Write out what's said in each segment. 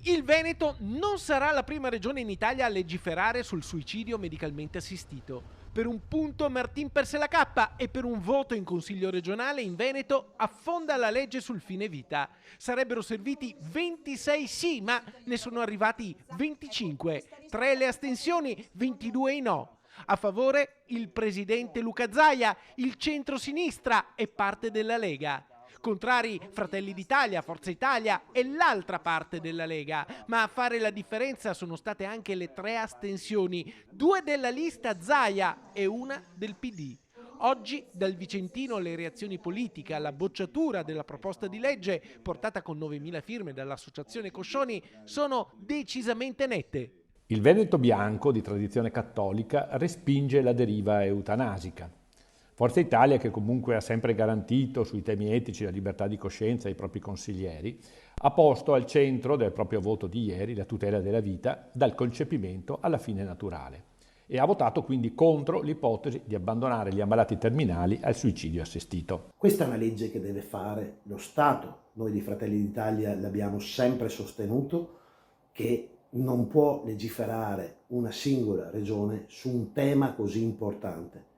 Il Veneto non sarà la prima regione in Italia a legiferare sul suicidio medicalmente assistito. Per un punto Martin perse la cappa e per un voto in Consiglio regionale in Veneto affonda la legge sul fine vita. Sarebbero serviti 26 sì, ma ne sono arrivati 25. 3 le astensioni, 22 i no. A favore il presidente Luca Zaia, il centro-sinistra e parte della Lega. Contrari Fratelli d'Italia, Forza Italia e l'altra parte della Lega, ma a fare la differenza sono state anche le 3 astensioni, 2 della lista Zaia e una del PD. Oggi dal Vicentino le reazioni politiche alla bocciatura della proposta di legge portata con 9.000 firme dall'associazione Coscioni sono decisamente nette. Il Veneto bianco, di tradizione cattolica, respinge la deriva eutanasica. Forza Italia, che comunque ha sempre garantito sui temi etici la libertà di coscienza ai propri consiglieri, ha posto al centro del proprio voto di ieri la tutela della vita dal concepimento alla fine naturale e ha votato quindi contro l'ipotesi di abbandonare gli ammalati terminali al suicidio assistito. Questa è una legge che deve fare lo Stato. Noi di Fratelli d'Italia l'abbiamo sempre sostenuto che non può legiferare una singola regione su un tema così importante.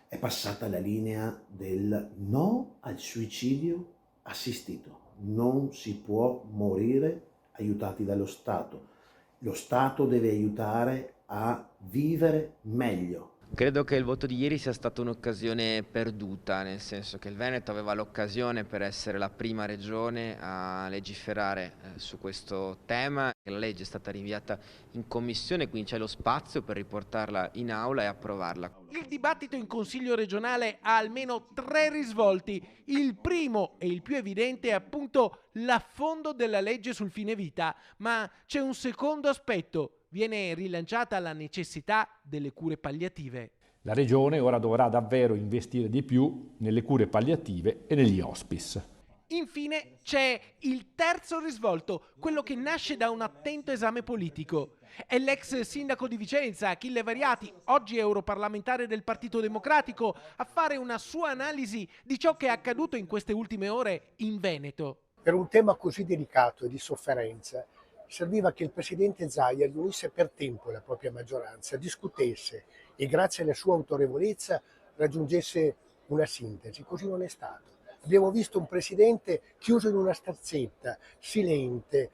È passata la linea del no al suicidio assistito. Non si può morire aiutati dallo Stato. Lo Stato deve aiutare a vivere meglio. Credo che il voto di ieri sia stata un'occasione perduta, nel senso che il Veneto aveva l'occasione per essere la prima regione a legiferare su questo tema. La legge è stata rinviata in commissione, quindi c'è lo spazio per riportarla in aula e approvarla. Il dibattito in Consiglio regionale ha almeno 3 risvolti. Il primo e il più evidente è appunto l'affondo della legge sul fine vita, ma c'è un secondo aspetto. Viene rilanciata la necessità delle cure palliative. La Regione ora dovrà davvero investire di più nelle cure palliative e negli hospice. Infine c'è il terzo risvolto, quello che nasce da un attento esame politico. È l'ex sindaco di Vicenza, Achille Variati, oggi europarlamentare del Partito Democratico, a fare una sua analisi di ciò che è accaduto in queste ultime ore in Veneto. Per un tema così delicato e di sofferenza serviva che il presidente Zaia riunisse per tempo la propria maggioranza, discutesse e grazie alla sua autorevolezza raggiungesse una sintesi. Così non è stato. Abbiamo visto un presidente chiuso in una stanzetta, silente,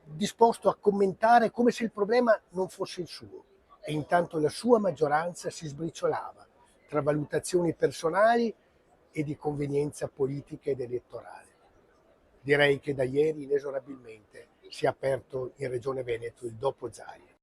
disposto a commentare come se il problema non fosse il suo. E intanto la sua maggioranza si sbriciolava tra valutazioni personali e di convenienza politica ed elettorale. Direi che da ieri inesorabilmente si è aperto in Regione Veneto il dopo Zaia.